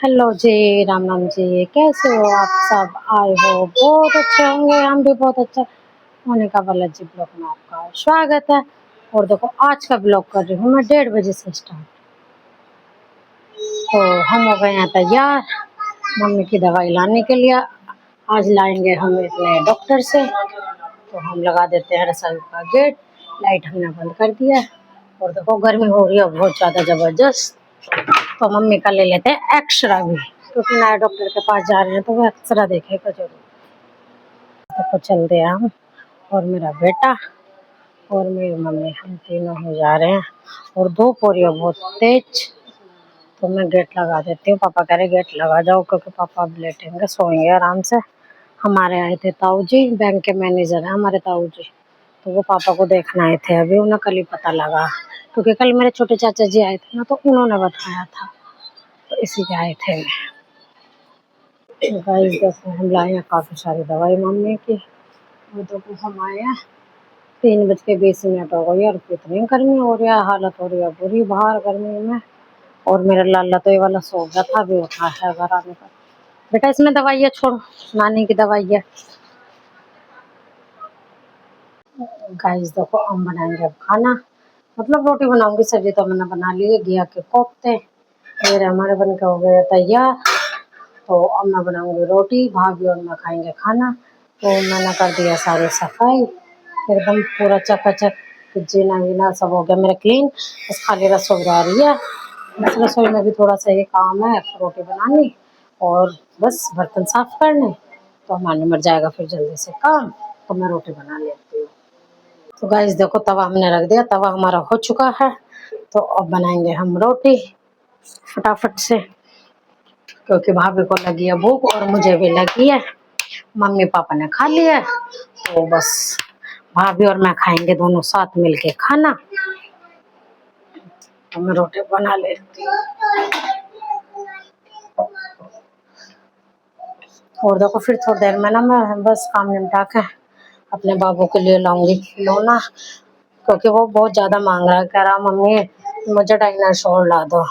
Hello जी, राम राम जी। कैसे हो आप सब? आए हो बहुत अच्छे होंगे, हम भी बहुत अच्छा होने का वाला जी। ब्लॉग में आपका स्वागत है। और देखो आज का ब्लॉग कर रही हूँ मैं 1:30 बजे से स्टार्ट। तो हम हो गए हैं तैयार मम्मी की दवाई लाने के लिए। आज लाएंगे हम अपने डॉक्टर से। तो हम लगा देते हैं रसोई का गेट। लाइट हमने बंद कर दिया है। और देखो गर्मी हो रही है बहुत ज़्यादा ज़बरदस्त। तो मम्मी का ले लेते हैं एक्सरा भी, क्योंकि नया डॉक्टर के पास जा रहे हैं तो वो एक्सरा देखेगा जरूर। तो चलते हैं हम और मेरा बेटा और मेरी मम्मी, हम तीनों ही जा रहे हैं। और दो पोरिया बहुत तेज। तो मैं गेट लगा देती हूँ। पापा कह रहे गेट लगा जाओ, क्योंकि पापा अब लेटेंगे, सोएंगे आराम से। हमारे आए थे ताऊ जी, बैंक के मैनेजर हैं हमारे ताऊ जी। तो वो पापा को देखना आए थे, अभी उन्हें कल ही पता लगा, क्योंकि कल मेरे छोटे चाचा जी आए थे ना, तो उन्होंने बताया था, तो इसी के आए थे। गाइस देखो हम लाए हैं काफ़ी सारी दवाई मम्मी की। वो देखो हम आए हैं 3:20 हो गई और कितनी गर्मी हो रही है, हालत हो रही है बुरी बाहर गर्मी में। और मेरा लाला तो ये वाला सो गया था, अभी उठा है घर आने का। बेटा इसमें दवाई है, छोड़ो, नानी की दवाई है। गाइस देखो हम बनाएंगे अब खाना, मतलब रोटी बनाऊंगी, सब्जी तो मैंने बना ली है, घिया के कोफ्ते मेरे हमारे बन के हो गए तैयार। तो अब मैं बनाऊंगी रोटी, भाभी और मैं खाएंगे खाना। तो मैंने कर दिया सारी सफाई एकदम पूरा चकाचक, जीना वीना सब हो गया मेरा क्लीन। बस खाली रसोई रह रही है। बस रसोई में भी थोड़ा सा ये काम है, रोटी बनानी और बस बर्तन साफ करने। तो हमारा निमट जाएगा फिर जल्दी से काम। तो मैं रोटी बना लेती हूँ। तो गाइस देखो तवा हमने रख दिया, तवा हमारा हो चुका है। तो अब बनाएंगे हम रोटी फटाफट से, क्योंकि भाभी को लगी है भूख और मुझे भी लगी है। मम्मी पापा ने खा लिया, तो बस भाभी और मैं खाएंगे दोनों साथ मिलके खाना। तो मैं रोटी बना लेती हूँ। और देखो फिर थोड़ी देर में ना मैं बस काम निपटा के अपने बाबू के लिए लाऊंगी खिलौना, क्योंकि वो बहुत ज्यादा मांग रहा है। कह रहा मम्मी मुझे डायनासोर ला दो।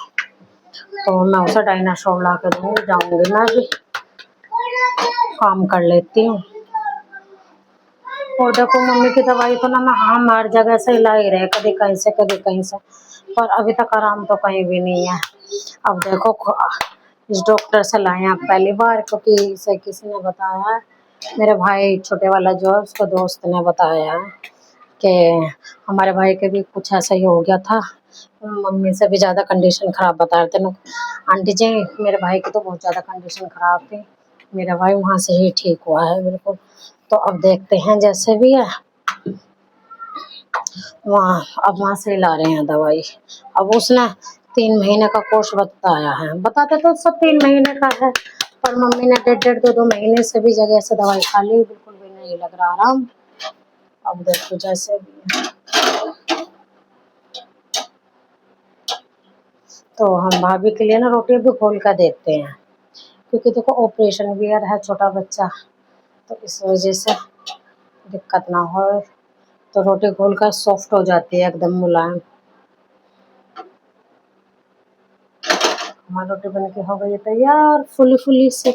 तो मैं उसे डायनासोर ला के दूंगी, जाऊंगी मैं भी काम कर लेती हूँ। और देखो मम्मी की दवाई तो ना मैं हम हर जगह से ला ही रहे, कभी कहीं से कभी कहीं से, पर अभी तक आराम तो कहीं भी नहीं है। अब देखो इस डॉक्टर से लाए हैं आप पहली बार, क्योंकि इसे किसी ने बताया है, मेरे भाई छोटे वाला जो है उसका दोस्त ने बताया है कि हमारे भाई के भी कुछ ऐसा ही हो गया था। मम्मी से भी ज़्यादा कंडीशन ख़राब बता रहे थे ना आंटी जी, मेरे भाई की तो बहुत ज़्यादा कंडीशन ख़राब थी। मेरा भाई वहाँ से ही ठीक हुआ है बिल्कुल। तो अब देखते हैं जैसे भी है, अब वहाँ से ला रहे हैं दवाई। अब उसने 3 महीने का कोर्स बताया है, बताते तो सब 3 महीने का है, पर मम्मी ने 1.5-2 महीने से भी जगह से दवाई खा ली, बिल्कुल भी नहीं लग रहा आराम। अब देखो जैसे भी है। तो हम भाभी के लिए ना रोटी भी खोल कर देते हैं, क्योंकि देखो ऑपरेशन भी है छोटा बच्चा, तो इस वजह से दिक्कत ना हो। तो रोटी खोल कर सॉफ्ट हो जाती है एकदम मुलायम। हमारी रोटी बन के हो गई तैयार फुली फुली से।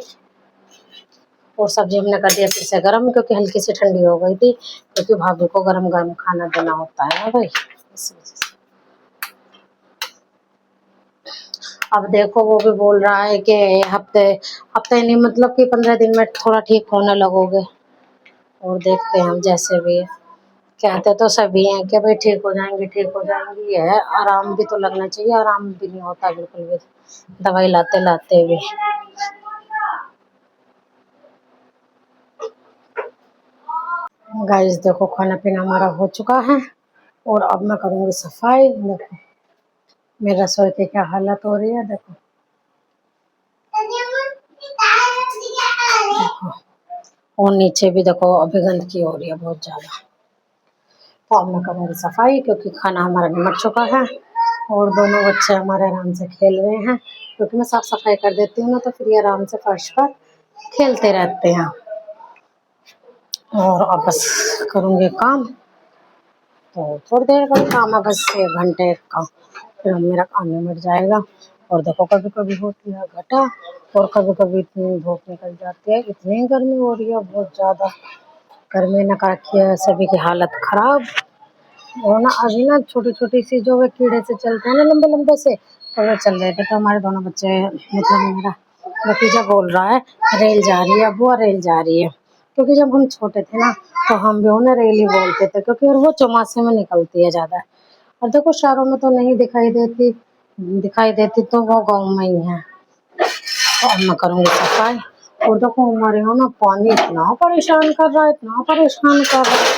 और सब्जी हमने कर दिया फिर से गर्म, क्योंकि हल्की सी ठंडी हो गई थी, क्योंकि भाभी को गरम गरम खाना देना होता है ना भाई, इस वजह से। अब देखो वो भी बोल रहा है कि हफ्ते हफ्ते नहीं, मतलब कि 15 दिन में थोड़ा ठीक होने लगोगे। और देखते हैं हम जैसे भी है। कहते तो सभी हैं कि भाई ठीक हो जाएंगे ठीक हो जाएंगी, है आराम भी तो लगना चाहिए, आराम भी नहीं होता बिल्कुल भी दवाई लाते लाते भी। गाइस देखो खाना पीना हमारा हो चुका है और अब मैं करूँगी सफाई। देखो मेरे रसोई की क्या हालत हो रही है, देखो देखो। और नीचे भी देखो अभी गंदगी हो रही है बहुत ज़्यादा। तो अब मैं करूँगी सफाई, क्योंकि खाना हमारा निमट चुका है और दोनों बच्चे हमारे आराम से खेल रहे हैं, क्योंकि मैं साफ सफाई कर देती हूँ ना, तो फिर ये आराम से फर्श पर खेलते रहते हैं। और अब बस करूँगी काम, तो थोड़ी देर का काम है, बस 1 घंटे का, फिर मेरा काम निमट जाएगा। और देखो कभी कभी होती है घटा, और कभी कभी इतनी धूप निकल जाती है, इतनी गर्मी हो रही है बहुत ज्यादा। गर्मी ने कर रखी है सभी की हालत खराब। और ना अभी ना छोटी छोटी सी जो वे कीड़े से चलते हैं ना लंबे लंबे से, तो वो चल रहे थे। तो हमारे दोनों बच्चे, मतलब मेरा भतीजा बोल रहा है रेल जा रही है अबू, रेल जा रही है। क्योंकि जब हम छोटे थे ना तो हम भी उन्हें रेल ही बोलते थे, क्योंकि और वो चौमासे में निकलती है ज्यादा। और देखो शहरों में तो नहीं दिखाई देती, दिखाई देती तो वो गाँव में ही है। तो अब मैं करूँगी सफाई। और देखो हमारे यहाँ ना पानी इतना परेशान कर रहा है, इतना परेशान कर रहा है,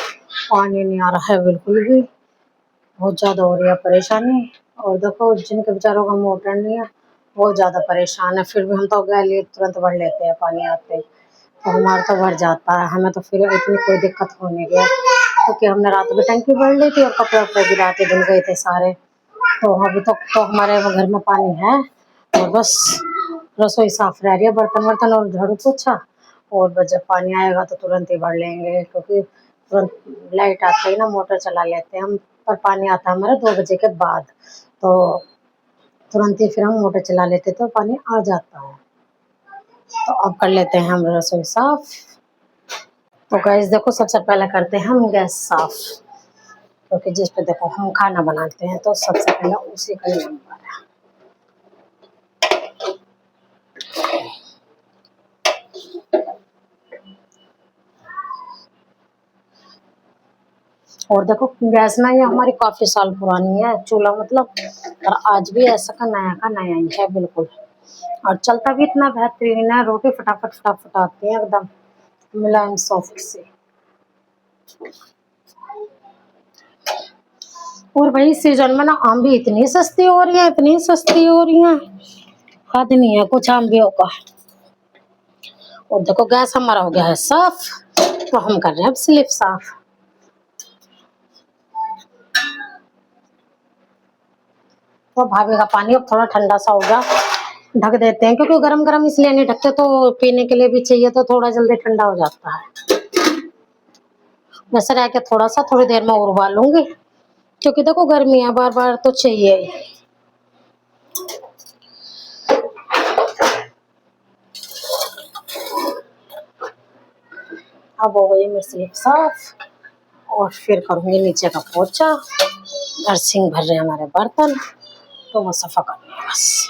पानी नहीं आ रहा है बिल्कुल भी। बहुत ज़्यादा हो रही है परेशानी। और देखो जिनके बेचारों का मोटर नहीं है वो ज़्यादा परेशान है। फिर भी हम तो गए तुरंत भर लेते हैं पानी आते ही, तो हमारा तो भर जाता है, हमें तो फिर इतनी कोई दिक्कत हो नहीं गया। क्योंकि हमने रात में टंकी भर ली थी और कपड़े वपड़े भी रात ही धुल गए थे सारे। तो अभी तक तो हमारे घर में पानी है। और बस रसोई साफ रह रही है, बर्तन वर्तन और झाड़ू पोछा। और बस जब पानी आएगा तो तुरंत ही भर लेंगे, क्योंकि तुरंत लाइट आते ही ना मोटर चला लेते हैं हम। पर पानी आता है हमारा 2 बजे के बाद, तो तुरंत ही फिर हम मोटर चला लेते तो पानी आ जाता है। तो अब कर लेते हैं हम रसोई साफ। तो गैस देखो सबसे पहले करते हैं हम गैस साफ, क्योंकि जिस पे देखो हम खाना बनाते हैं तो सबसे पहले उसी का ही नंबर है। और देखो गैस ना ये हमारी काफी साल पुरानी है चूल्हा, मतलब और आज भी ऐसा का नया ही है बिल्कुल। और चलता भी इतना बेहतरीन है, रोटी फटाफट फटाफट आती है एकदम मुलायम सॉफ्ट से। और भाई सीजन में ना आम भी इतनी सस्ती हो रही है, इतनी सस्ती हो रही है, हद नहीं है कुछ आंबियों का। और देखो गैस हमारा हो गया है साफ, तो हम कर रहे हैं अब स्लिप साफ। तो भाभी का पानी अब थोड़ा ठंडा सा होगा, ढक देते हैं, क्योंकि गरम गरम इसलिए नहीं ढकते, तो पीने के लिए भी चाहिए तो थोड़ा जल्दी ठंडा हो जाता है। वैसे रह के थोड़ा सा थोड़ी देर में और उबालूंगी, क्योंकि देखो गर्मी है बार बार तो चाहिए ही। अब हो गई मेरी स्लिप साफ, और फिर करूंगी नीचे का पोछा। अर्थिंग भर रहे हमारे बर्तन, तो वो सफा करनी है बस।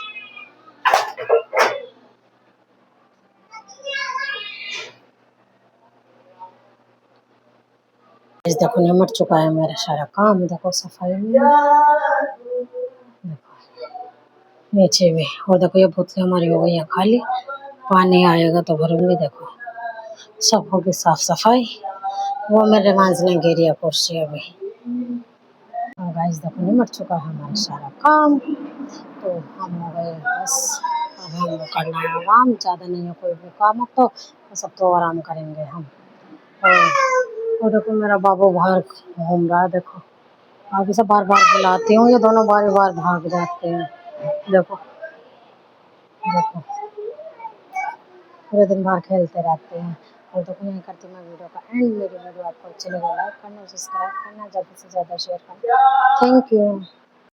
इस देखो निमट चुका है मेरा सारा काम, देखो सफाई में, देखो नीचे भी। और देखो ये बोतलें हमारी हो गई है खाली, पानी आएगा तो भरूंगी। देखो सब होगी साफ सफाई। वो मेरे मांझ ने घेरी है कुर्सी अभी। और गाइस देखो निमट चुका है हमारा सारा काम, तो हम हो गए बस। अब हम करना है आराम, ज़्यादा नहीं है कोई भी काम, अब तो सब तो आराम करेंगे हम। और देखो मेरा बाबू बाहर घूम रहा है, देखो आगे से बार बार बुलाती हूँ, ये दोनों बार बार भाग जाते हैं। देखो देखो पूरे दिन बाहर खेलते रहते हैं। और देखो यही करती हूँ मैं वीडियो का एंड। मेरी वीडियो आपको अच्छी लगे लाइक करना, सब्सक्राइब करना, ज़्यादा से ज़्यादा शेयर करना। Thank you.